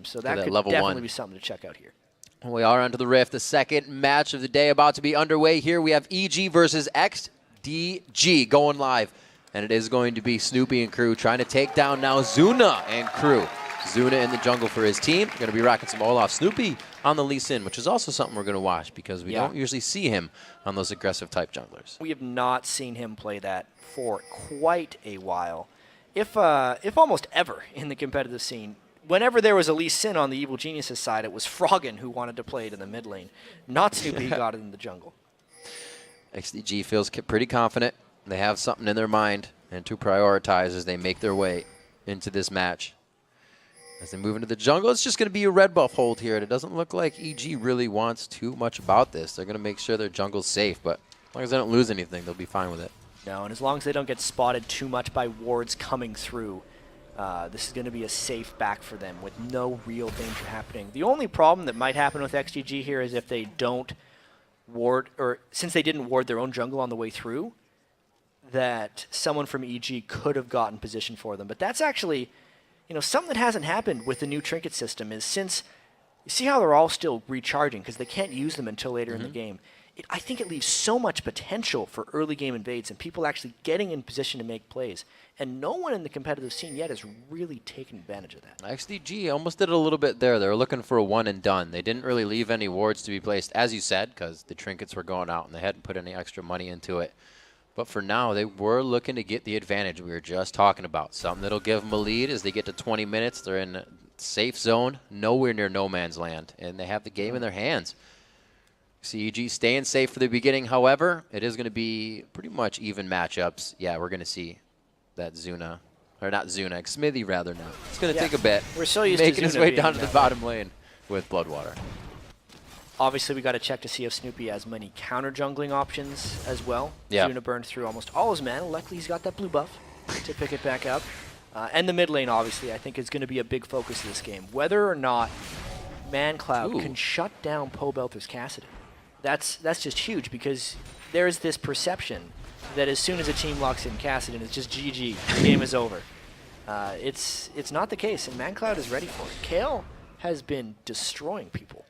game. So that could level definitely 1. be something to check out here. We are onto the Rift. The second match of the day about to be underway here. We have EG versus XDG going live. And it is going to be Snoopy and crew trying to take down now Zuna and crew. Zuna in the jungle for his team. Going to be rocking some Olaf. Snoopy on the Lee Sin, which is also something we're going to watch because we don't usually see him on those aggressive type junglers. We have not seen him play that for quite a while. If almost ever in the competitive scene. Whenever there was a Lee Sin on the Evil Geniuses side, it was Froggen who wanted to play it in the mid lane. Not Snoopy, he got it in the jungle. XDG feels pretty confident. They have something in their mind and to prioritize as they make their way into this match. As they move into the jungle, it's just going to be a red buff hold here. And it doesn't look like EG really wants too much about this. They're going to make sure their jungle's safe. But as long as they don't lose anything, they'll be fine with it. No, and as long as they don't get spotted too much by wards coming through, this is going to be a safe back for them with no real danger happening. The only problem that might happen with XGG here is if they don't ward, or since they didn't ward their own jungle on the way through, that someone from EG could have gotten position for them. But that's actually, something that hasn't happened with the new trinket system is since, you see how they're all still recharging because they can't use them until later in the game. I think it leaves so much potential for early game invades and people actually getting in position to make plays. And no one in the competitive scene yet has really taken advantage of that. XDG almost did it a little bit there. They were looking for a one and done. They didn't really leave any wards to be placed, as you said, because the trinkets were going out and they hadn't put any extra money into it. But for now, they were looking to get the advantage we were just talking about. Something that'll give them a lead as they get to 20 minutes. They're in a safe zone, nowhere near no man's land, and they have the game in their hands. CEG staying safe for the beginning. However, it is going to be pretty much even matchups. Yeah, we're going to see that Zuna, or not Zuna, Smithy rather now. It's going to take a bit. We're so used making to his Zuna way being down to the bottom lane with Bloodwater. Obviously, we got to check to see if Snoopy has many counter jungling options as well. Yeah. Zuna burned through almost all his mana. Luckily, he's got that blue buff to pick it back up. And the mid lane, obviously, I think is going to be a big focus of this game. Whether or not ManCloud can shut down Pobelter's Cassidy. That's just huge because there is this perception that as soon as a team locks in Cassidy, it's just GG, the game is over. It's not the case, and ManCloud is ready for it. Kayle has been destroying people.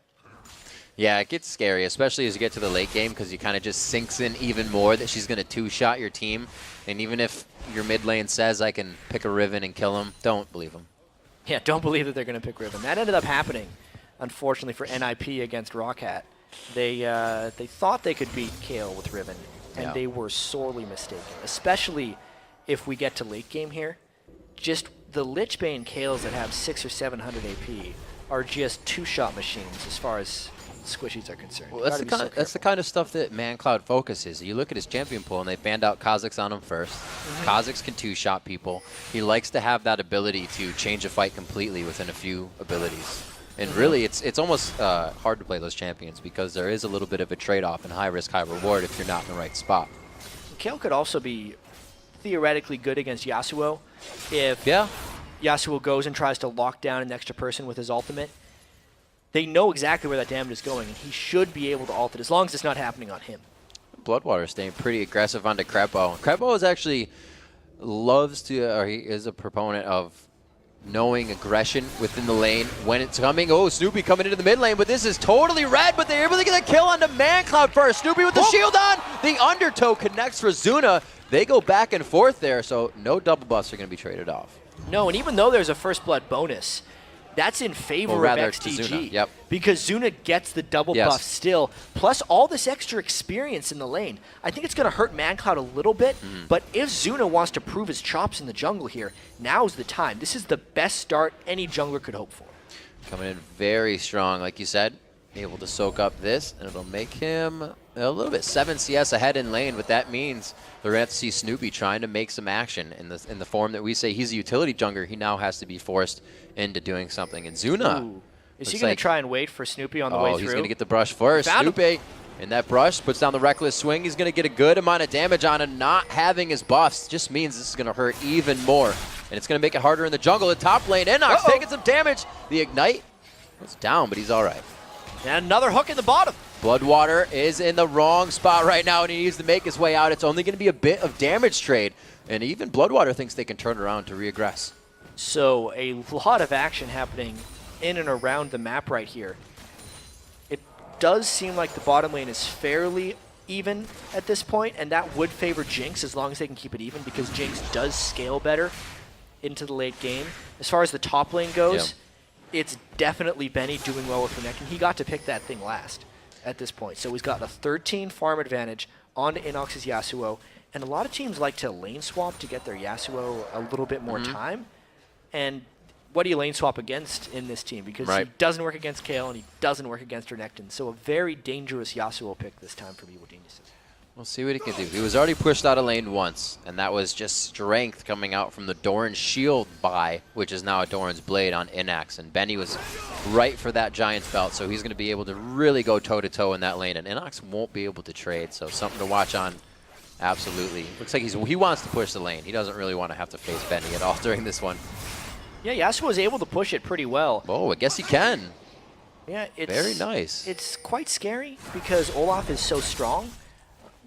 Yeah, it gets scary, especially as you get to the late game because you kind of just sinks in even more that she's going to two-shot your team. And even if your mid lane says I can pick a Riven and kill him, don't believe him. Yeah, don't believe that they're going to pick Riven. That ended up happening, unfortunately, for NIP against Rockhat. They thought they could beat Kayle with Riven, and they were sorely mistaken, especially if we get to late game here. Just the Lich Bane Kayles that have 600 or 700 AP are just two-shot machines as far as squishies are concerned. Well, that's the kind of stuff that ManCloud focuses. You look at his champion pool, and they banned out Kha'Zix on him first. Kha'Zix can two-shot people. He likes to have that ability to change a fight completely within a few abilities. And really, it's almost hard to play those champions because there is a little bit of a trade-off and high risk, high reward if you're not in the right spot. Kayle could also be theoretically good against Yasuo if Yasuo goes and tries to lock down an extra person with his ultimate. They know exactly where that damage is going, and he should be able to ult it as long as it's not happening on him. Bloodwater staying pretty aggressive onto Krepo. Krepo is actually loves to, or he is a proponent of knowing aggression within the lane when it's coming. Oh, Snoopy coming into the mid lane, but this is totally red, but they're able to get a kill onto ManCloud first. Snoopy with the shield on. The undertow connects for Zuna. They go back and forth there, so no double buffs are going to be traded off. No, and even though there's a first blood bonus, that's in favor of XDG. Zuna. Because Zuna gets the double buff still, plus all this extra experience in the lane. I think it's going to hurt ManCloud a little bit, but if Zuna wants to prove his chops in the jungle here, now's the time. This is the best start any jungler could hope for. Coming in very strong, like you said, able to soak up this, and it'll make him a little bit 7 CS ahead in lane, but that means they're going to have to see Snoopy trying to make some action in the form that we say he's a utility jungler. He now has to be forced into doing something. And Zuna, is he going to try and wait for Snoopy on the way through? He's going to get the brush first. Snoopy, and that brush puts down the reckless swing. He's going to get a good amount of damage on him. Not having his buffs just means this is going to hurt even more. And it's going to make it harder in the jungle. The top lane, Enox taking some damage. The Ignite was down, but he's all right. And another hook in the bottom. Bloodwater is in the wrong spot right now, and he needs to make his way out. It's only going to be a bit of damage trade, and even Bloodwater thinks they can turn around to regress. So a lot of action happening in and around the map right here, it does seem like the bottom lane is fairly even at this point, and that would favor Jinx as long as they can keep it even, because Jinx does scale better into the late game. As far as the top lane goes, it's definitely Benny doing well with Renekton. He got to pick that thing last at this point, so he's got a 13 farm advantage onto Inox's Yasuo, and a lot of teams like to lane swap to get their Yasuo a little bit more time. And what do you lane swap against in this team? Because he doesn't work against Kayle and he doesn't work against Renekton. So a very dangerous Yasuo pick this time for Evil Geniuses. We'll see what he can do. He was already pushed out of lane once, and that was just strength coming out from the Doran's shield buy, which is now a Doran's blade on Inax. And Benny was right for that Giant's belt, so he's going to be able to really go toe-to-toe in that lane. And Inax won't be able to trade, so something to watch on. Absolutely. Looks like he wants to push the lane. He doesn't really want to have to face Benny at all during this one. Yeah, Yasuo was able to push it pretty well. Oh, I guess he can. Yeah, it's very nice. It's quite scary because Olaf is so strong,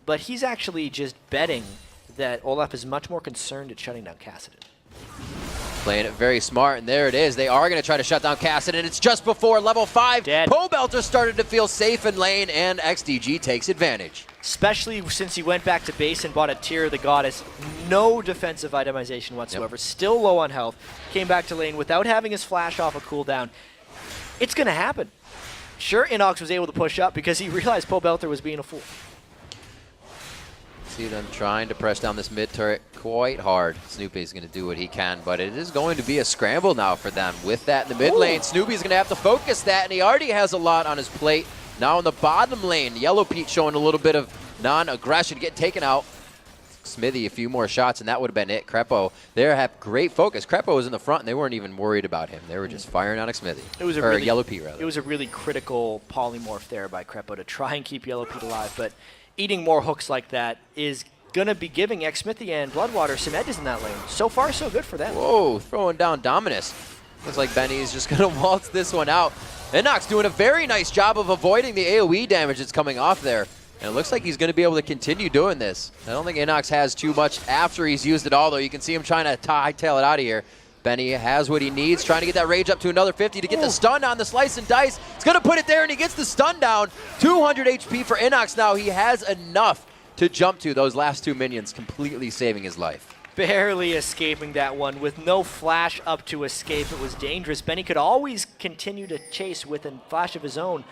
but he's actually just betting that Olaf is much more concerned at shutting down Kassadin. Playing it very smart, and there it is. They are going to try to shut down Kassadin, and it's just before level 5. Dead. Pobelter started to feel safe in lane, and XDG takes advantage. Especially since he went back to base and bought a Tear of the Goddess. No defensive itemization whatsoever. Still low on health. Came back to lane without having his flash off a cooldown. It's going to happen. Sure, Inox was able to push up because he realized Pobelter was being a fool. See them trying to press down this mid turret quite hard. Snoopy's going to do what he can, but it is going to be a scramble now for them. With that in the mid lane, Snoopy's going to have to focus that, and he already has a lot on his plate. Now in the bottom lane, Yellow Pete showing a little bit of non-aggression, getting taken out. Smithy a few more shots, and that would have been it. Krepo, they have great focus. Krepo was in the front, and they weren't even worried about him. They were just firing on Smithy. It was a Yellow Pete, rather. It was a really critical polymorph there by Krepo to try and keep Yellow Pete alive, but eating more hooks like that is going to be giving Xmithy and Bloodwater some edges in that lane. So far, so good for them. Whoa, throwing down Dominus. Looks like Benny's just going to waltz this one out. Inox doing a very nice job of avoiding the AoE damage that's coming off there. And it looks like he's going to be able to continue doing this. I don't think Inox has too much after he's used it all, though. You can see him trying to hightail it out of here. Benny has what he needs, trying to get that rage up to another 50 to get the stun on the slice and dice. He's going to put it there, and he gets the stun down. 200 HP for Inox now. He has enough to jump to those last 2 minions, completely saving his life. Barely escaping that one with no flash up to escape. It was dangerous. Benny could always continue to chase with a flash of his own.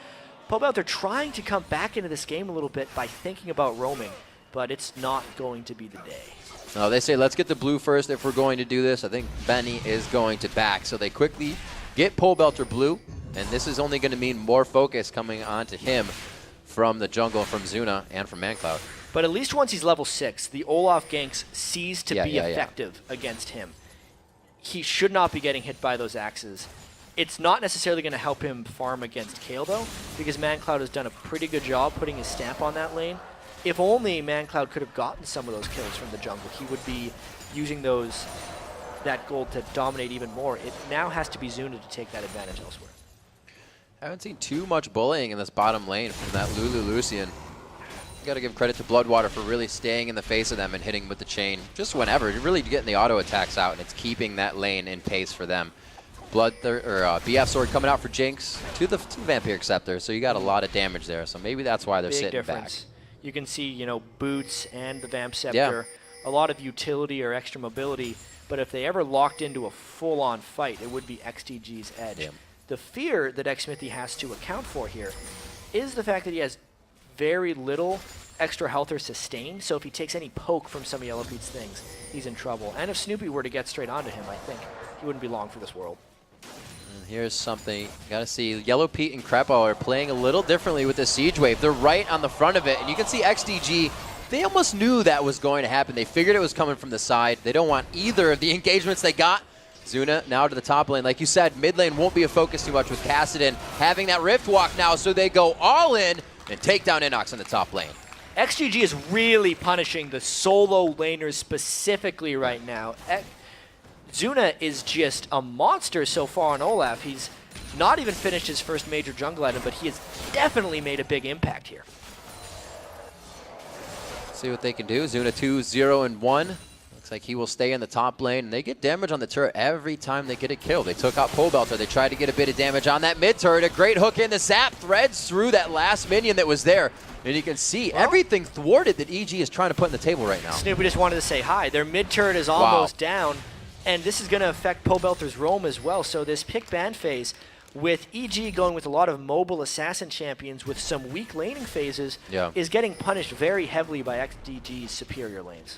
Pobelter trying to come back into this game a little bit by thinking about roaming, but it's not going to be the day. No, they say let's get the blue first if we're going to do this. I think Benny is going to back, so they quickly get Pobelter blue, and this is only going to mean more focus coming onto him from the jungle, from Zuna, and from ManCloud. But at least once he's level 6, the Olaf ganks cease to be effective against him. He should not be getting hit by those axes. It's not necessarily going to help him farm against Kayle, though, because ManCloud has done a pretty good job putting his stamp on that lane. If only ManCloud could have gotten some of those kills from the jungle, he would be using that gold to dominate even more. It now has to be Zuna to take that advantage elsewhere. I haven't seen too much bullying in this bottom lane from that Lulu Lucian. You got to give credit to Bloodwater for really staying in the face of them and hitting with the chain just whenever. You're really getting the auto attacks out, and it's keeping that lane in pace for them. BF Sword coming out for Jinx to the Vampiric Scepter, so you got a lot of damage there. So maybe that's why they're Big sitting difference. back. You can see, Boots and the Vamp Scepter, a lot of utility or extra mobility, but if they ever locked into a full-on fight, it would be XDG's edge. Yeah. The fear that Xmithy has to account for here is the fact that he has very little extra health or sustain, so if he takes any poke from some of Yellow Pete's things, he's in trouble. And if Snoopy were to get straight onto him, I think he wouldn't be long for this world. And here's something you gotta see. Yellow Pete and Krepo are playing a little differently with the Siege Wave. They're right on the front of it, and you can see XDG, they almost knew that was going to happen. They figured it was coming from the side. They don't want either of the engagements they got. Zuna now to the top lane. Like you said, mid lane won't be a focus too much with Kassadin having that Rift Walk now, so they go all in and take down Inox in the top lane. XGG is really punishing the solo laners specifically right now. Zuna is just a monster so far on Olaf. He's not even finished his first major jungle item, but he has definitely made a big impact here. See what they can do. Zuna 2-0-1. Looks like he will stay in the top lane, and they get damage on the turret every time they get a kill. They took out Pole Belter. They tried to get a bit of damage on that mid turret. A great hook in. The zap threads through that last minion that was there. And you can see everything thwarted that EG is trying to put on the table right now. Snoopy just wanted to say hi. Their mid turret is almost down, and this is going to affect Pole Belter's roam as well. So this pick ban phase, with EG going with a lot of mobile assassin champions with some weak laning phases, is getting punished very heavily by XDG's superior lanes.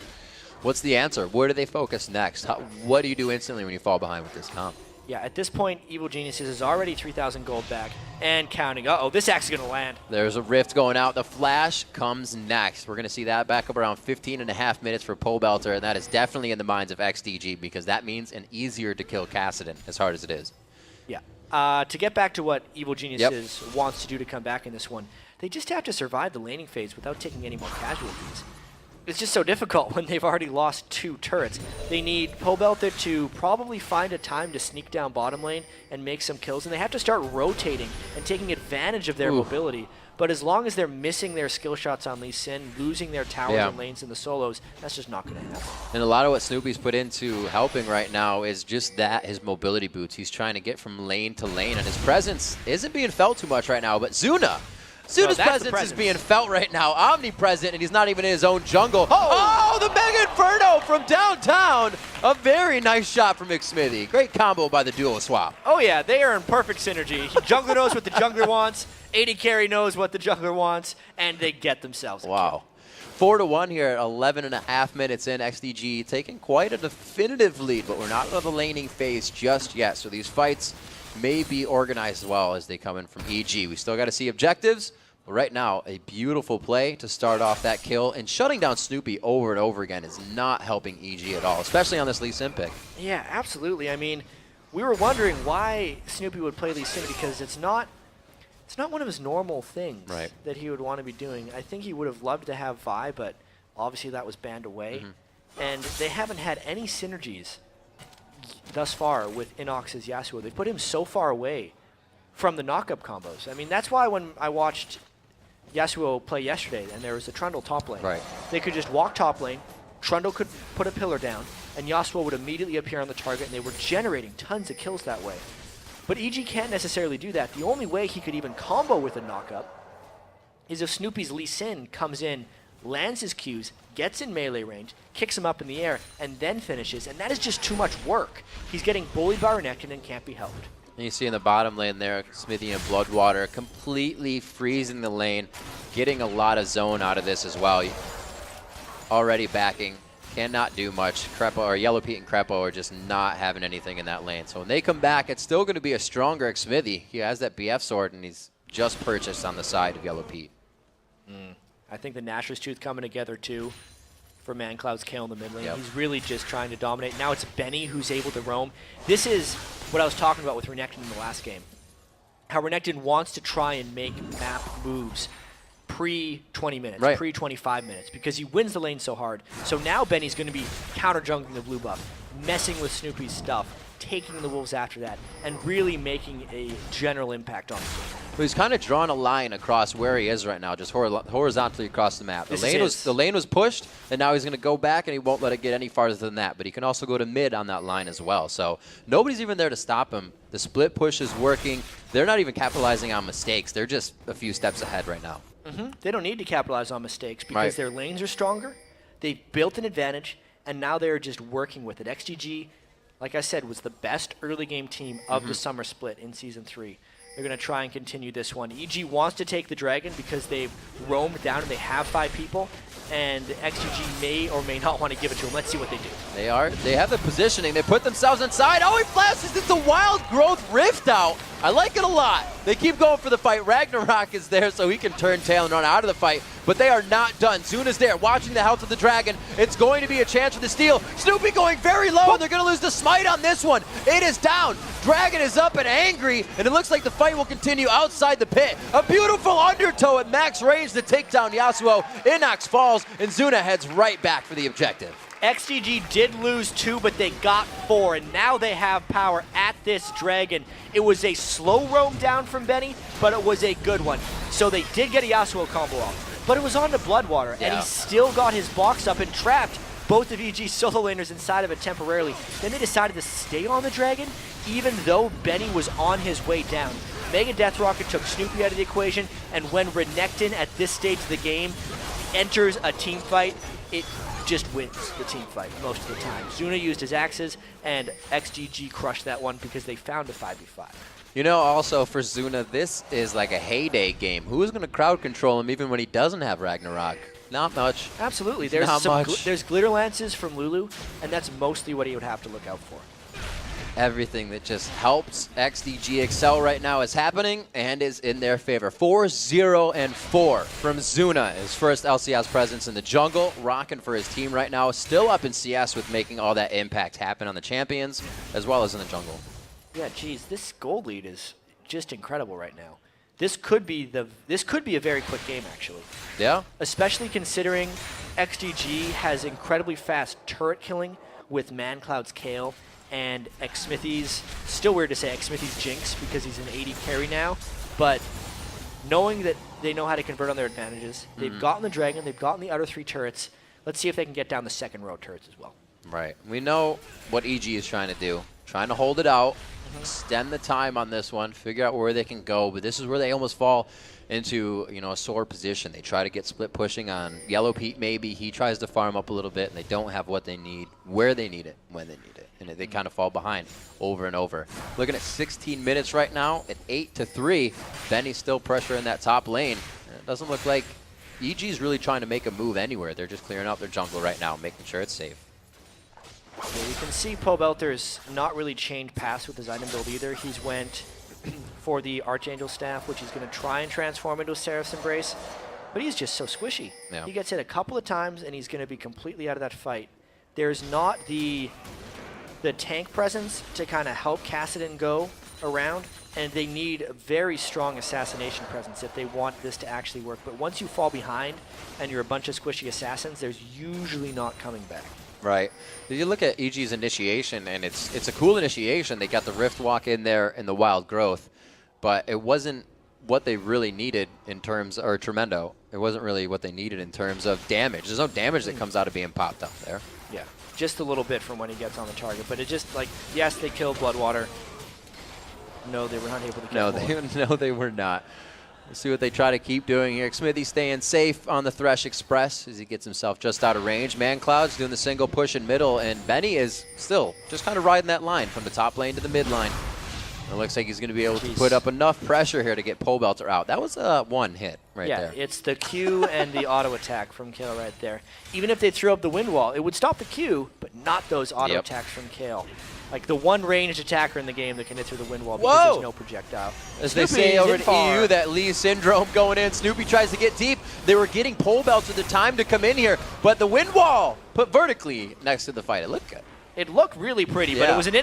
What's the answer? Where do they focus next? What do you do instantly when you fall behind with this comp? Yeah, at this point, Evil Geniuses is already 3,000 gold back and counting. Uh-oh, this axe is going to land. There's a rift going out. The flash comes next. We're going to see that back up around 15.5 minutes for Pole Belter, and that is definitely in the minds of XDG because that means an easier to kill Kassadin, as hard as it is. Yeah. To get back to what Evil Geniuses wants to do to come back in this one, they just have to survive the laning phase without taking any more casualties. It's just so difficult when they've already lost 2 turrets. They need Pole Belter to probably find a time to sneak down bottom lane and make some kills, and they have to start rotating and taking advantage of their mobility. But as long as they're missing their skill shots on Lee Sin, losing their towers and lanes in the solos, that's just not going to happen. And a lot of what Snoopy's put into helping right now is just that, his mobility boots. He's trying to get from lane to lane, and his presence isn't being felt too much right now, but Zuna's presence is being felt right now, omnipresent, and he's not even in his own jungle. Oh, the Mega Inferno from downtown. A very nice shot from McSmithy. Great combo by the duo swap. Oh yeah, they are in perfect synergy. Jungler knows what the jungler wants, AD carry knows what the jungler wants, and they get themselves a kill. 4-1 here at 11.5 minutes in. XDG taking quite a definitive lead, but we're not in the laning phase just yet, so these fights may be organized well as they come in from EG. We still got to see objectives, but right now, a beautiful play to start off that kill, and shutting down Snoopy over and over again is not helping EG at all, especially on this Lee Sin pick. Yeah, absolutely. I mean, we were wondering why Snoopy would play Lee Sin because it's not one of his normal things that he would want to be doing. I think he would have loved to have Vi, but obviously that was banned away. And they haven't had any synergies thus far with Inox's Yasuo. They put him so far away from the knock-up combos. I mean, that's why when I watched Yasuo play yesterday and there was a Trundle top lane, they could just walk top lane, Trundle could put a pillar down, and Yasuo would immediately appear on the target, and they were generating tons of kills that way. But EG can't necessarily do that. The only way he could even combo with a knock-up is if Snoopy's Lee Sin comes in, lands his Qs, gets in melee range, kicks him up in the air, and then finishes, and that is just too much work. He's getting bullied by Renekton and can't be helped. And you see in the bottom lane there, Smithy and Bloodwater completely freezing the lane, getting a lot of zone out of this as well. Already backing, cannot do much. Crepo, or Yellow Pete and Crepo are just not having anything in that lane. So when they come back, it's still going to be a stronger Smithy. He has that BF sword, and he's just purchased on the side of Yellow Pete. I think the Nashor's Tooth coming together too for ManCloud's kill in the mid lane. He's really just trying to dominate. Now it's Benny who's able to roam. This is what I was talking about with Renekton in the last game. How Renekton wants to try and make map moves pre-20 minutes, pre-25 minutes, because he wins the lane so hard. So now Benny's going to be counter-jungling the blue buff, messing with Snoopy's stuff, taking the wolves after that, and really making a general impact on the game. Well, he's kind of drawn a line across where he is right now, just horizontally across the map. The lane was pushed, and now he's going to go back, and he won't let it get any farther than that. But he can also go to mid on that line as well. So nobody's even there to stop him. The split push is working. They're not even capitalizing on mistakes. They're just a few steps ahead right now. They don't need to capitalize on mistakes because their lanes are stronger. They've built an advantage, and now they're just working with it. XDG, like I said, was the best early game team of the summer split in Season 3. They're going to try and continue this one. EG wants to take the Dragon because they've roamed down and they have 5 people, and XDG may or may not want to give it to them. Let's see what they do. They have the positioning. They put themselves inside. Oh, he flashes. It's a wild growth rift out. I like it a lot. They keep going for the fight. Ragnarok is there so he can turn tail and run out of the fight, but they are not done. Zuna's there watching the health of the Dragon. It's going to be a chance for the steal. Snoopy going very low, and they're going to lose the smite on this one. It is down. Dragon is up and angry, and it looks like the fight will continue outside the pit. A beautiful undertow at max range to take down Yasuo. Inox falls, and Zuna heads right back for the objective. XDG did lose 2, but they got 4, and now they have power at this Dragon. It was a slow roam down from Benny, but it was a good one. So they did get a Yasuo combo off, but it was on to Bloodwater, and he still got his box up and trapped both of EG's solo laners inside of it temporarily. Then they decided to stay on the dragon, even though Benny was on his way down. Mega Death Rocket took Snoopy out of the equation, and when Renekton at this stage of the game enters a team fight, it just wins the team fight most of the time. Zuna used his axes, and XDG crushed that one because they found a 5v5. You know, also for Zuna, this is like a heyday game. Who is going to crowd control him even when he doesn't have Ragnarok? Not much. Absolutely. There's Not much. There's Glitter Lances from Lulu, and that's mostly what he would have to look out for. Everything that just helps XDG excel right now is happening and is in their favor. 4-0-4 from Zuna, his first LCS presence in the jungle, rocking for his team right now. Still up in CS with making all that impact happen on the champions, as well as in the jungle. Yeah, geez, this gold lead is just incredible right now. This could be a very quick game, actually. Yeah? Especially considering XDG has incredibly fast turret killing with ManCloud's Kale, and Xsmithy's, still weird to say Xsmithy's Jinx because he's an 80 carry now, but knowing that they know how to convert on their advantages, they've gotten the dragon, they've gotten the other 3 turrets. Let's see if they can get down the second row turrets as well. Right. We know what EG is trying to do. Trying to hold it out, extend the time on this one, figure out where they can go, but this is where they almost fall into, you know, a sore position. They try to get split pushing on Yellow Pete maybe. He tries to farm up a little bit, and they don't have what they need, where they need it, when they need it. And they kind of fall behind over and over. Looking at 16 minutes right now at 8-3. Benny's still pressuring that top lane. And it doesn't look like EG's really trying to make a move anywhere. They're just clearing out their jungle right now, making sure it's safe. Yeah, you can see Pobelter's not really changed paths with his item build either. He's went for the Archangel Staff, which he's going to try and transform into a Seraph's Embrace, but he's just so squishy. Yeah. He gets hit a couple of times, and he's going to be completely out of that fight. There's not the tank presence to kind of help Kassadin go around, and they need a very strong assassination presence if they want this to actually work. But once you fall behind and you're a bunch of squishy assassins, there's usually not coming back. Right. You look at EG's initiation, and it's a cool initiation. They got the Rift Walk in there and the Wild Growth, but it wasn't what they really needed in terms, or Tremendo. It wasn't really what they needed in terms of damage. There's no damage that comes out of being popped up there. Yeah, just a little bit from when he gets on the target, but it just, like, yes, they killed Bloodwater. No, they were not able to kill No, they were not. We'll see what they try to keep doing here. Smithy staying safe on the Thresh Express as he gets himself just out of range. ManCloud's doing the single push in middle, and Benny is still just kind of riding that line from the top lane to the mid line. It looks like he's going to be able to put up enough pressure here to get Pobelter out. That was one hit right there. Yeah, it's the Q and the auto attack from Kale right there. Even if they threw up the wind wall, it would stop the Q, but not those auto attacks from Kale. Like the one ranged attacker in the game that can hit through the wind wall because there's no projectile. As they say over in EU, that Lee syndrome going in. Snoopy tries to get deep. They were getting Pobelter the time to come in here, but the wind wall put vertically next to the fight. It looked good. It looked really pretty, but it was an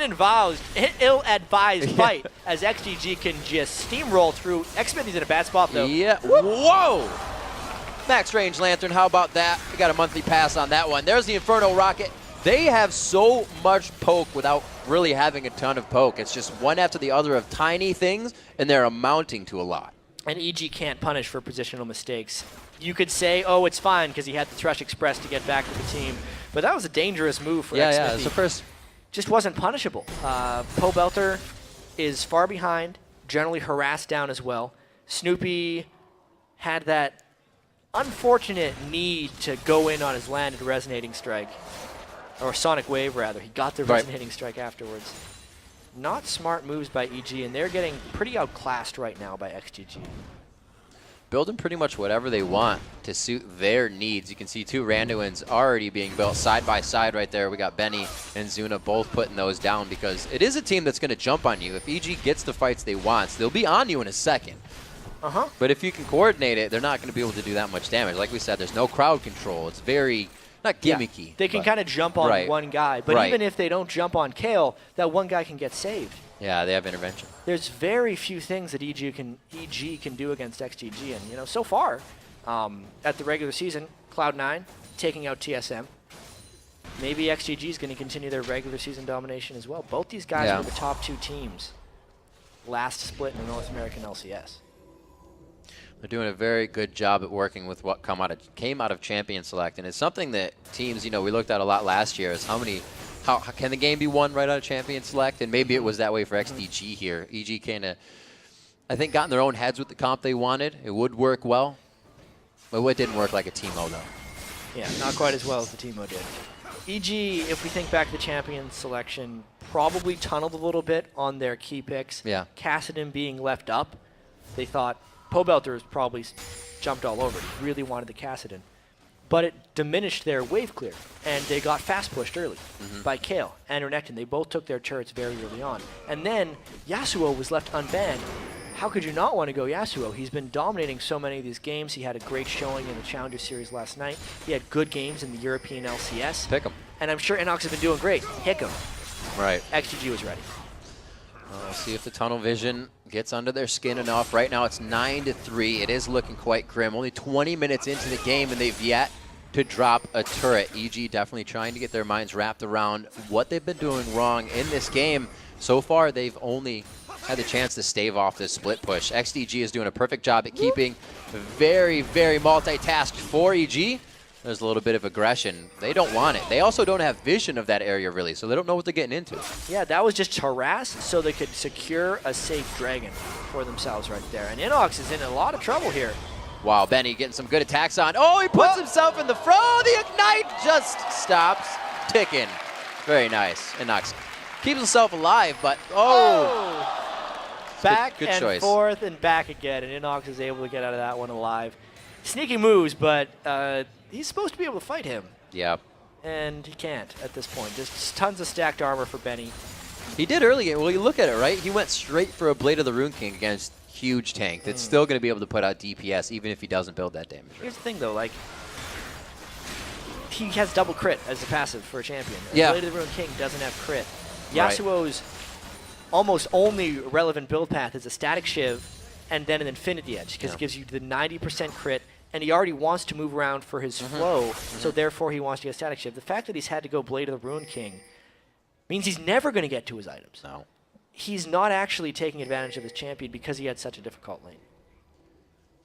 ill-advised fight as XDG can just steamroll through. Xsmithy's in a bad spot, though. Yeah. Whoa! Max range Lantern, how about that? We got a monthly pass on that one. There's the Inferno Rocket. They have so much poke without really having a ton of poke. It's just one after the other of tiny things, and they're amounting to a lot. And EG can't punish for positional mistakes. You could say, oh, it's fine because he had the Thresh Express to get back to the team. But that was a dangerous move for Xsmithy. Yeah, it's the first. Just wasn't punishable. Pobelter is far behind, generally harassed down as well. Snoopy had that unfortunate need to go in on his landed Resonating Strike. Or Sonic Wave, rather. He got the Resonating Strike afterwards. Not smart moves by EG, and they're getting pretty outclassed right now by XDG. Building pretty much whatever they want to suit their needs. You can see 2 Randuins already being built side by side right there. We got Benny and Zuna both putting those down because it is a team that's going to jump on you. If EG gets the fights they want, they'll be on you in a second. But if you can coordinate it, they're not going to be able to do that much damage. Like we said, there's no crowd control. It's very, not gimmicky. Yeah, they can kind of jump on one guy. But even if they don't jump on Kale, that one guy can get saved. Yeah, they have intervention. There's very few things that EG can do against XDG, and you know, so far at the regular season, Cloud9 taking out TSM. Maybe XDG is going to continue their regular season domination as well. Both these guys were the top 2 teams last split in the North American LCS. They're doing a very good job at working with what came out of Champion Select, and it's something that teams, we looked at a lot last year, is how can the game be won right out of Champion Select, and maybe it was that way for XDG here. EG kind of, I think, got in their own heads with the comp they wanted. It would work well, but it didn't work like a Teemo, though. Yeah, not quite as well as the Teemo did. EG, if we think back to the Champion selection, probably tunneled a little bit on their key picks. Yeah. Kassadin being left up, they thought Pobelter's probably jumped all over it. He really wanted the Kassadin. But it diminished their wave clear, and they got fast pushed early by Kale and Renekton. They both took their turrets very early on. And then Yasuo was left unbanned. How could you not want to go Yasuo? He's been dominating so many of these games. He had a great showing in the Challenger Series last night. He had good games in the European LCS. Pick him. And I'm sure Inox has been doing great. Hick him. Right. XDG was ready. We'll see if the tunnel vision gets under their skin enough. Right now it's 9-3. It is looking quite grim. Only 20 minutes into the game, and they've yet to drop a turret. EG definitely trying to get their minds wrapped around what they've been doing wrong in this game. So far, they've only had the chance to stave off this split push. XDG is doing a perfect job at keeping very, very multitasked for EG. There's a little bit of aggression. They don't want it. They also don't have vision of that area, really, so they don't know what they're getting into. Yeah, that was just harass so they could secure a safe dragon for themselves right there. And Inox is in a lot of trouble here. Wow, Benny getting some good attacks on. Oh, he puts himself in the front. Oh, the Ignite just stops ticking. Very nice. Inox keeps himself alive, but back good and choice. Forth and back again, and Inox is able to get out of that one alive. Sneaky moves, but he's supposed to be able to fight him. Yeah. And he can't at this point. Just tons of stacked armor for Benny. He did early. Well, you look at it, right? He went straight for a Blade of the Rune King against huge tank that's still going to be able to put out DPS even if he doesn't build that damage. Here's the thing, though. Like, he has double crit as a passive for a champion. Yeah. Blade of the Rune King doesn't have crit. Yasuo's almost only relevant build path is a static shiv and then an infinity edge because it gives you the 90% crit, and he already wants to move around for his flow, so therefore he wants to get static shiv. The fact that he's had to go Blade of the Rune King means he's never going to get to his items. No. He's not actually taking advantage of his champion because he had such a difficult lane.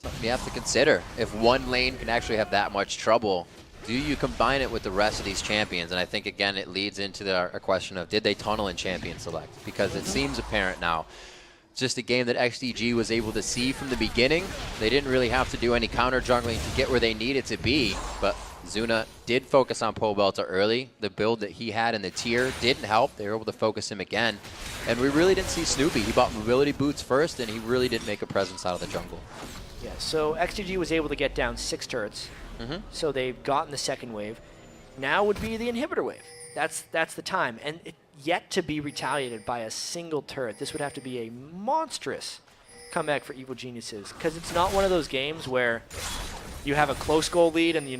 Something you have to consider. If one lane can actually have that much trouble, do you combine it with the rest of these champions? And I think, again, it leads into our question of did they tunnel in Champion Select? Because it seems apparent now. It's just a game that XDG was able to see from the beginning. They didn't really have to do any counter jungling to get where they needed to be, but Zuna did focus on Pobelter early. The build that he had in the tier didn't help. They were able to focus him again. And we really didn't see Snoopy. He bought mobility boots first, and he really didn't make a presence out of the jungle. Yeah, so XDG was able to get down 6 turrets. So they've gotten the second wave. Now would be the inhibitor wave. That's the time. And it yet to be retaliated by a single turret. This would have to be a monstrous comeback for Evil Geniuses, because it's not one of those games where you have a close goal lead and you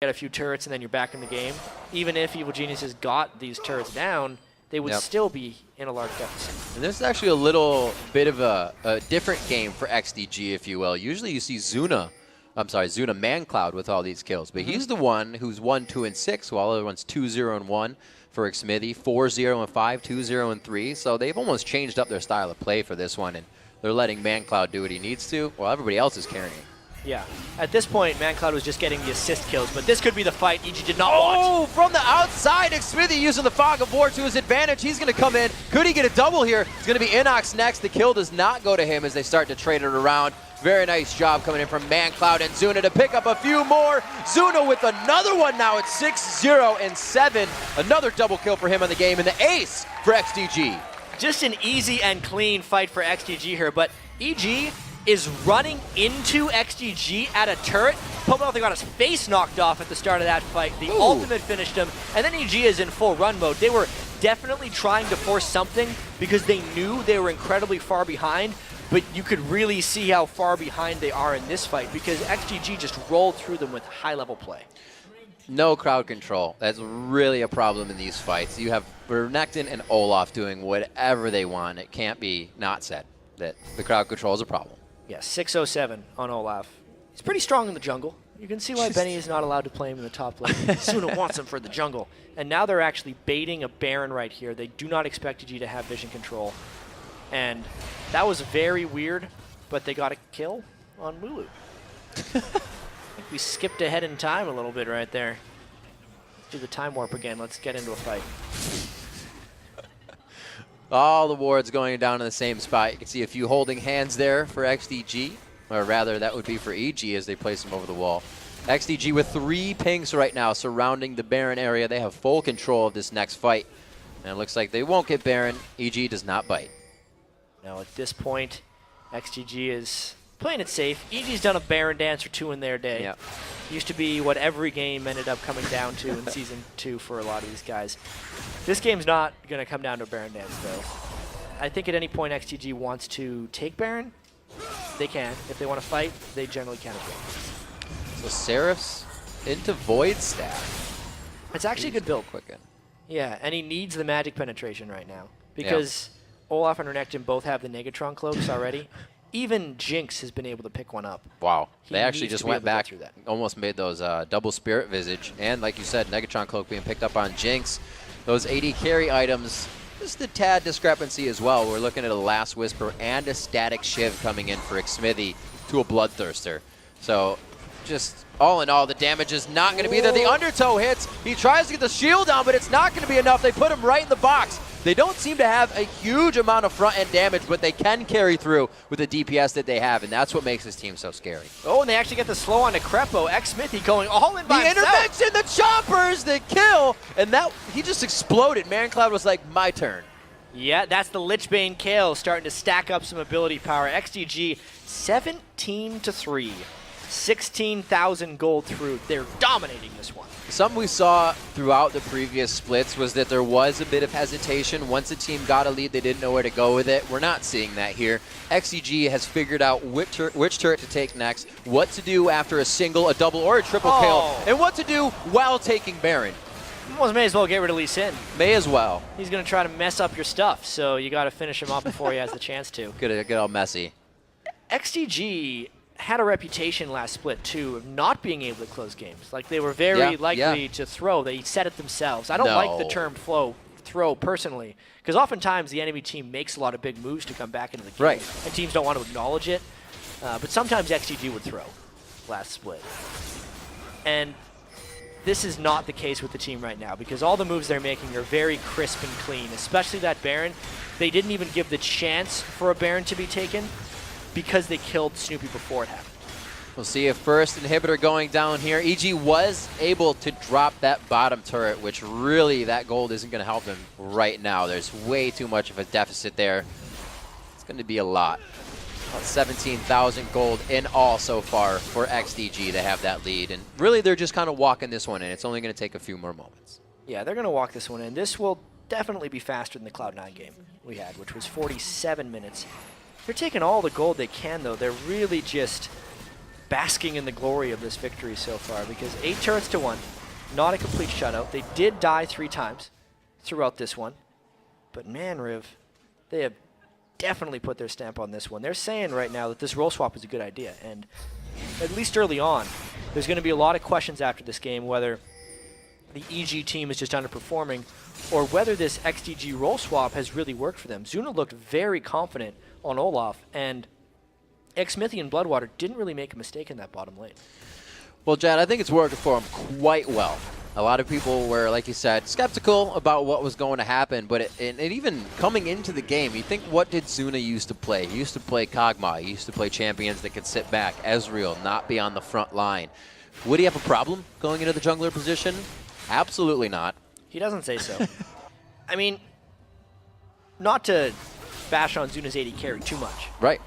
get a few turrets and then you're back in the game. Even if Evil Geniuses got these turrets down, they would still be in a large deficit. And this is actually a little bit of a different game for XDG, if you will. Usually you see Zuna ManCloud with all these kills, but he's the one who's 1-2-6, while the other one's 2-0-1 for Xmithy, 4-0-5, 2-0-3. So they've almost changed up their style of play for this one, and they're letting ManCloud do what he needs to, while everybody else is carrying. Yeah. At this point, ManCloud was just getting the assist kills, but this could be the fight EG did not want. Oh, from the outside, Xmithy using the Fog of War to his advantage. He's going to come in. Could he get a double here? It's going to be Inox next. The kill does not go to him as they start to trade it around. Very nice job coming in from ManCloud and Zuna to pick up a few more. Zuna with another one now at 6-0-7. Another double kill for him on the game, and the ace for XDG. Just an easy and clean fight for XDG here, but EG is running into XDG at a turret. Pobelter got his face knocked off at the start of that fight. The ultimate finished him, and then EG is in full run mode. They were definitely trying to force something because they knew they were incredibly far behind, but you could really see how far behind they are in this fight because XDG just rolled through them with high-level play. No crowd control. That's really a problem in these fights. You have Renekton and Olaf doing whatever they want. It can't be not said that the crowd control is a problem. Yeah, 607 on Olaf. He's pretty strong in the jungle. You can see why Benny is not allowed to play him in the top lane. Suna wants him for the jungle. And now they're actually baiting a Baron right here. They do not expect XDG to have vision control. And that was very weird, but they got a kill on Mulu. I think we skipped ahead in time a little bit right there. Do the time warp again. Let's get into a fight. All the wards going down in the same spot. You can see a few holding hands there for XDG. Or rather, that would be for EG as they place him over the wall. XDG with 3 pings right now surrounding the Baron area. They have full control of this next fight. And it looks like they won't get Baron. EG does not bite. Now at this point, XDG is playing it safe. EG's done a Baron dance or 2 in their day. Yep. Used to be what every game ended up coming down to in Season 2 for a lot of these guys. This game's not going to come down to a Baron dance, though. I think at any point XDG wants to take Baron, they can. If they want to fight, they generally can as well. So Seraph's into Void Staff. It's actually a good build. Quicken. Yeah, and he needs the magic penetration right now. Because Olaf and Renekton both have the Negatron cloaks already. Even Jinx has been able to pick one up. Wow. He They actually needs just to be went able to go back, through that. almost made those double Spirit Visage. And like you said, Negatron Cloak being picked up on Jinx. Those AD carry items, just a tad discrepancy as well. We're looking at a Last Whisper and a Static Shiv coming in for Xmithy to a Bloodthirster. So just all in all, the damage is not going to be there. The Undertow hits. He tries to get the shield down, but it's not going to be enough. They put him right in the box. They don't seem to have a huge amount of front-end damage, but they can carry through with the DPS that they have, and that's what makes this team so scary. Oh, and they actually get the slow on to Crepo. Xmithy going all in by The himself. intervention, the choppers, the kill, and that he just exploded. Mancloud was like, my turn. Yeah, that's the Lichbane kill, starting to stack up some ability power. XDG 17-3. 16,000 gold through. They're dominating this one. Something we saw throughout the previous splits was that there was a bit of hesitation. Once a team got a lead, they didn't know where to go with it. We're not seeing that here. XDG has figured out which turret to take next, what to do after a single, a double, or a triple kill, and what to do while taking Baron. Almost may as well get rid of Lee Sin. May as well. He's going to try to mess up your stuff, so you got to finish him off before he has the chance to. Get all messy. XDG had a reputation last split, too, of not being able to close games. Like, they were very likely to throw. They said it themselves. I don't like the term throw, personally, because oftentimes the enemy team makes a lot of big moves to come back into the game, and teams don't want to acknowledge it. But sometimes XDG would throw last split. And this is not the case with the team right now, because all the moves they're making are very crisp and clean, especially that Baron. They didn't even give the chance for a Baron to be taken, because they killed Snoopy before it happened. We'll see if first inhibitor going down here. EG was able to drop that bottom turret, which really that gold isn't going to help them right now. There's way too much of a deficit there. It's going to be a lot. About 17,000 gold in all so far for XDG to have that lead. And really they're just kind of walking this one in. It's only going to take a few more moments. Yeah, they're going to walk this one in. This will definitely be faster than the Cloud9 game we had, which was 47 minutes. They're taking all the gold they can, though. They're really just basking in the glory of this victory so far, because 8 turrets to 1, not a complete shutout. They did die 3 times throughout this one. But man, Riv, they have definitely put their stamp on this one. They're saying right now that this role swap is a good idea, and at least early on, there's going to be a lot of questions after this game whether the EG team is just underperforming or whether this XDG role swap has really worked for them. Zuna looked very confident on Olaf, and Xmithy and Bloodwater didn't really make a mistake in that bottom lane. Well, Jad, I think it's working for him quite well. A lot of people were, like you said, skeptical about what was going to happen, but even coming into the game, you think, what did Zuna used to play? He used to play Kog'Maw. He used to play champions that could sit back, Ezreal, not be on the front line. Would he have a problem going into the jungler position? Absolutely not. He doesn't say so. I mean, not to bash on Zuna's AD carry too much. Right.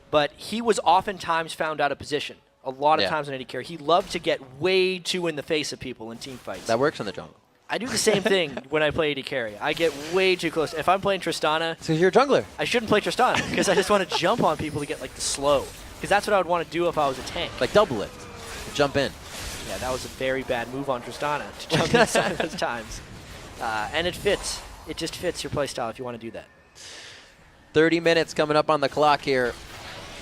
But he was oftentimes found out of position. A lot of times on AD carry. He loved to get way too in the face of people in team fights. That works in the jungle. I do the same thing when I play AD carry. I get way too close. If I'm playing Tristana, So you're a jungler. I shouldn't play Tristana because I just want to jump on people to get like the slow. Because that's what I would want to do if I was a tank. Like double lift. Jump in. Yeah, that was a very bad move on Tristana to jump inside those times. And it fits. It just fits your playstyle if you want to do that. 30 minutes coming up on the clock here.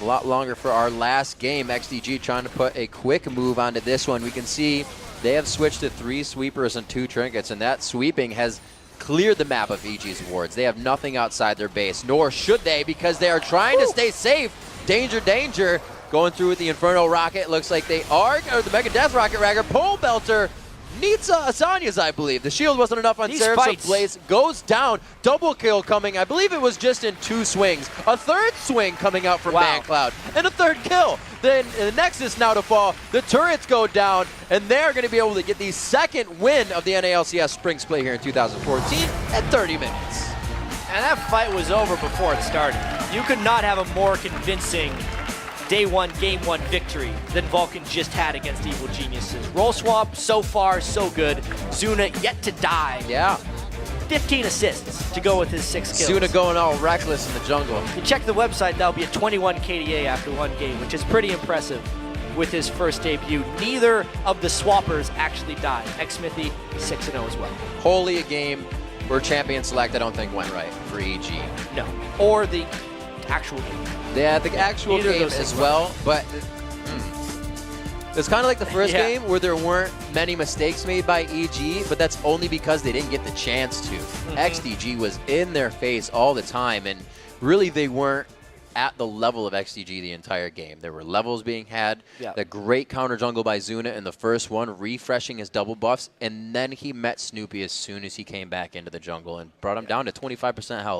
a lot longer for our last game. XDG trying to put a quick move onto this one. We can see they have switched to 3 sweepers and 2 trinkets, and that sweeping has cleared the map of EG's wards. They have nothing outside their base, nor should they, because they are trying to stay safe. Danger, danger. Going through with the Inferno Rocket. Looks like they are, or the Mega Death Rocket Ragger. Pole Belter needs Asania's, I believe. The shield wasn't enough on Seraph, so Blaze goes down. Double kill coming. I believe it was just in 2 swings. A third swing coming out from ManCloud, and a 3rd kill. Then the Nexus now to fall. The turrets go down, and they're going to be able to get the 2nd win of the NALCS Spring Split here in 2014 at 30 minutes. And that fight was over before it started. You could not have a more convincing Day 1, Game 1 victory than Vulcan just had against Evil Geniuses. Roll swap, so far, so good. Zuna yet to die. Yeah. 15 assists to go with his 6 kills. Zuna going all reckless in the jungle. If you check the website, that'll be a 21 KDA after 1 game, which is pretty impressive with his first debut. Neither of the swappers actually died. Xsmithy 6-0 as well. Wholly a game where Champion Select I don't think went right for EG. No. Or the actual game. Yeah, the actual Neither game as well, but it's kind of like the first game where there weren't many mistakes made by EG, but that's only because they didn't get the chance to. XDG was in their face all the time, and really they weren't at the level of XDG the entire game. There were levels being had, the great counter jungle by Zuna in the first one, refreshing his double buffs, and then he met Snoopy as soon as he came back into the jungle and brought him down to 25% health.